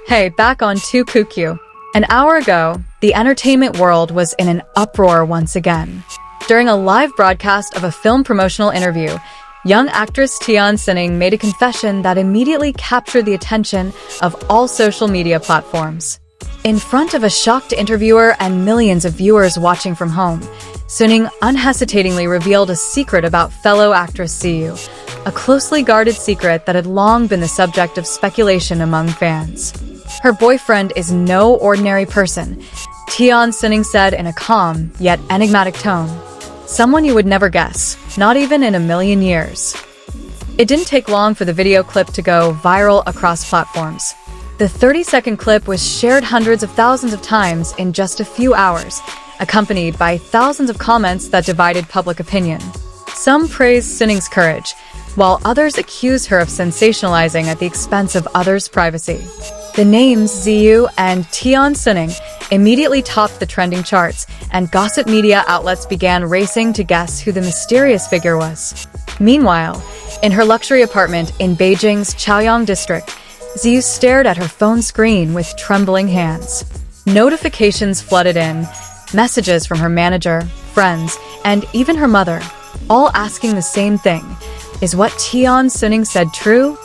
Hey, back on 2QQ. An hour ago, the entertainment world was in an uproar once again. During a live broadcast of a film promotional interview, young actress Tian Xuning made a confession that immediately captured the attention of all social media platforms. In front of a shocked interviewer and millions of viewers watching from home, Xuning unhesitatingly revealed a secret about fellow actress Ziyu, a closely guarded secret that had long been the subject of speculation among fans. Her boyfriend is no ordinary person, Tian Xuning said in a calm yet enigmatic tone. Someone you would never guess, not even in a million years. It didn't take long for the video clip to go viral across platforms. The 30-second clip was shared hundreds of thousands of times in just a few hours, accompanied by thousands of comments that divided public opinion. Some praised Xuning's courage, while others accused her of sensationalizing at the expense of others' privacy. The names Ziyu and Tian Xuning immediately topped the trending charts, and gossip media outlets began racing to guess who the mysterious figure was. Meanwhile, in her luxury apartment in Beijing's Chaoyang district, Ziyu stared at her phone screen with trembling hands. Notifications flooded in, messages from her manager, friends, and even her mother, all asking the same thing. Is what Tian Xuning said true?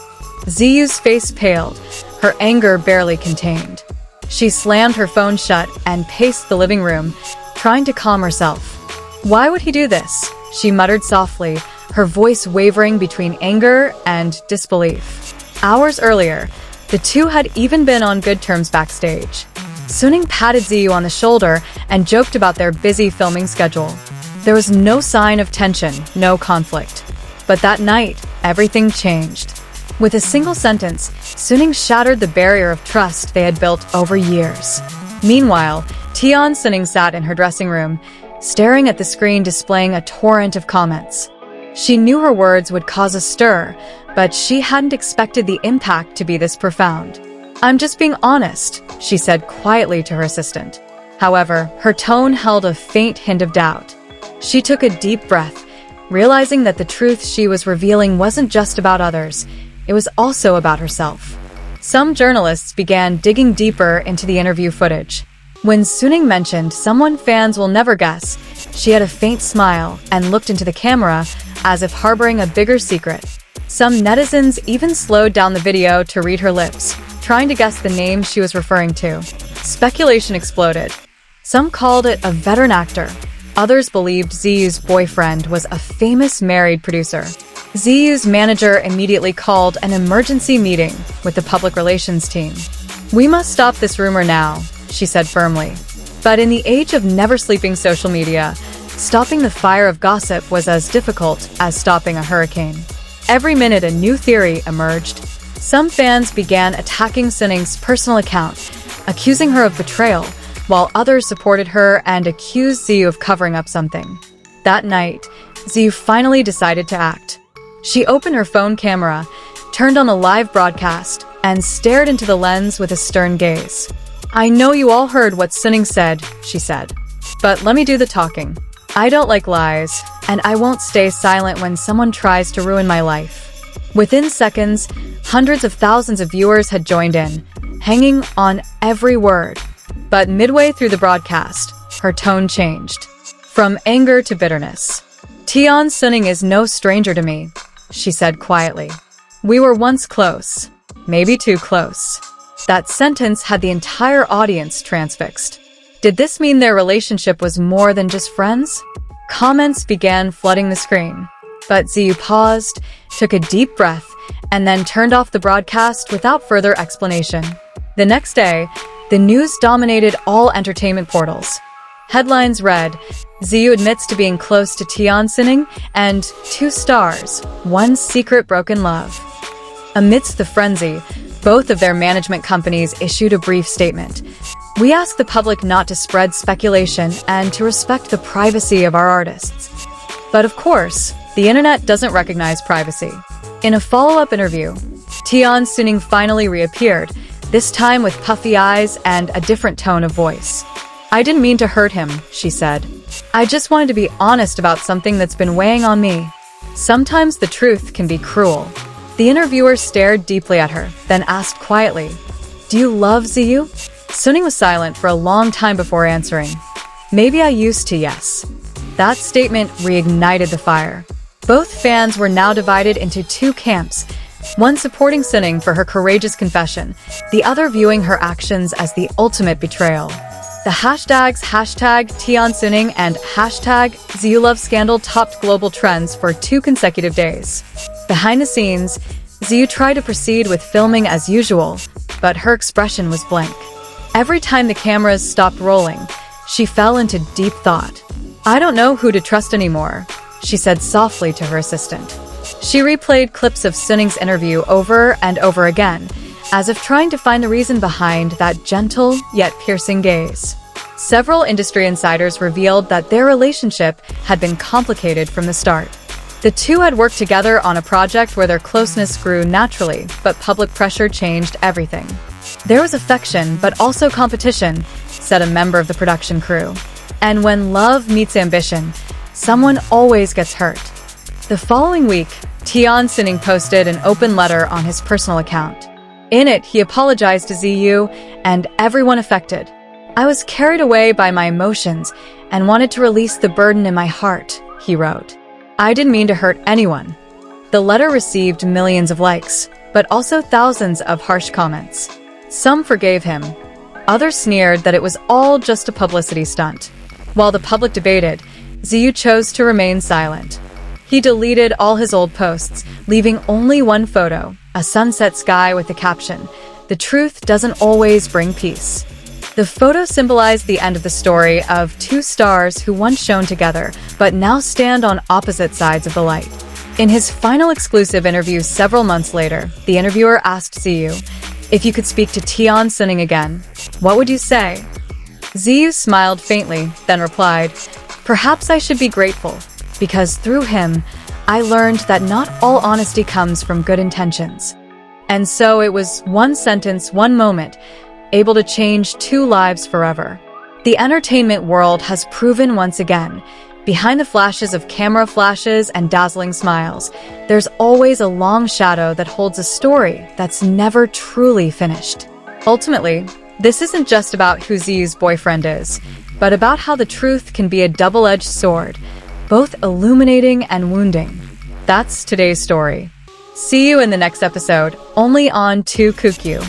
Ziyu's face paled, her anger barely contained. She slammed her phone shut and paced the living room, trying to calm herself. Why would he do this? She muttered softly, her voice wavering between anger and disbelief. Hours earlier, the two had even been on good terms backstage. Xuning patted Ziyu on the shoulder and joked about their busy filming schedule. There was no sign of tension, no conflict. But that night, everything changed. With a single sentence, Xuning shattered the barrier of trust they had built over years. Meanwhile, Tian Xuning sat in her dressing room, staring at the screen displaying a torrent of comments. She knew her words would cause a stir, but she hadn't expected the impact to be this profound. "I'm just being honest," she said quietly to her assistant. However, her tone held a faint hint of doubt. She took a deep breath, realizing that the truth she was revealing wasn't just about others, it was also about herself. Some journalists began digging deeper into the interview footage. When Xuning mentioned someone fans will never guess, she had a faint smile and looked into the camera as if harboring a bigger secret. Some netizens even slowed down the video to read her lips, trying to guess the name she was referring to. Speculation exploded. Some called it a veteran actor. Others believed Ziyu's boyfriend was a famous married producer. Ziyu's manager immediately called an emergency meeting with the public relations team. "We must stop this rumor now," she said firmly. But in the age of never-sleeping social media, stopping the fire of gossip was as difficult as stopping a hurricane. Every minute a new theory emerged. Some fans began attacking Xuning's personal account, accusing her of betrayal, while others supported her and accused Ziyu of covering up something. That night, Ziyu finally decided to act. She opened her phone camera, turned on a live broadcast, and stared into the lens with a stern gaze. "I know you all heard what Xuning said," she said. "But let me do the talking. I don't like lies, and I won't stay silent when someone tries to ruin my life." Within seconds, hundreds of thousands of viewers had joined in, hanging on every word. But midway through the broadcast, her tone changed. From anger to bitterness. "Tian Xuning is no stranger to me," she said quietly. "We were once close. Maybe too close." That sentence had the entire audience transfixed. Did this mean their relationship was more than just friends? Comments began flooding the screen. But Ziyu paused, took a deep breath, and then turned off the broadcast without further explanation. The next day, the news dominated all entertainment portals. Headlines read, "Ziyu admits to being close to Tian Xuning," and 2 stars, "One secret broken love." Amidst the frenzy, both of their management companies issued a brief statement. "We ask the public not to spread speculation and to respect the privacy of our artists." But of course, the internet doesn't recognize privacy. In a follow-up interview, Tian Xuning finally reappeared, this time with puffy eyes and a different tone of voice. "I didn't mean to hurt him," she said. "I just wanted to be honest about something that's been weighing on me." Sometimes the truth can be cruel. The interviewer stared deeply at her, then asked quietly, Do you love Ziyu? Xuning was silent for a long time before answering. Maybe I used to, yes. That statement reignited the fire. Both fans were now divided into two camps, one supporting Xuning for her courageous confession, the other viewing her actions as the ultimate betrayal. The hashtags #Tian Xuning and #ZiyuLove scandal topped global trends for 2 consecutive days. Behind the scenes, Ziyu tried to proceed with filming as usual, but her expression was blank. Every time the cameras stopped rolling, she fell into deep thought. "I don't know who to trust anymore," she said softly to her assistant. She replayed clips of Xuning's interview over and over again, as if trying to find the reason behind that gentle yet piercing gaze. Several industry insiders revealed that their relationship had been complicated from the start. The two had worked together on a project where their closeness grew naturally, but public pressure changed everything. "There was affection, but also competition," said a member of the production crew. "And when love meets ambition, someone always gets hurt." The following week, Tian Xuning posted an open letter on his personal account. In it, he apologized to Ziyu and everyone affected. "I was carried away by my emotions and wanted to release the burden in my heart," he wrote. "I didn't mean to hurt anyone." The letter received millions of likes, but also thousands of harsh comments. Some forgave him. Others sneered that it was all just a publicity stunt. While the public debated, Ziyu chose to remain silent. He deleted all his old posts, leaving only one photo, a sunset sky with the caption, "The truth doesn't always bring peace." The photo symbolized the end of the story of two stars who once shone together, but now stand on opposite sides of the light. In his final exclusive interview several months later, the interviewer asked Ziyu, "If you could speak to Tian Xuning again, what would you say?" Ziyu smiled faintly, then replied, "Perhaps I should be grateful, because through him, I learned that not all honesty comes from good intentions." And so it was one sentence, one moment, able to change 2 lives forever. The entertainment world has proven once again, behind the flashes of camera flashes and dazzling smiles, there's always a long shadow that holds a story that's never truly finished. Ultimately, this isn't just about who Ziyu's boyfriend is, but about how the truth can be a double-edged sword, both illuminating and wounding. That's today's story. See you in the next episode, only on 2QQ.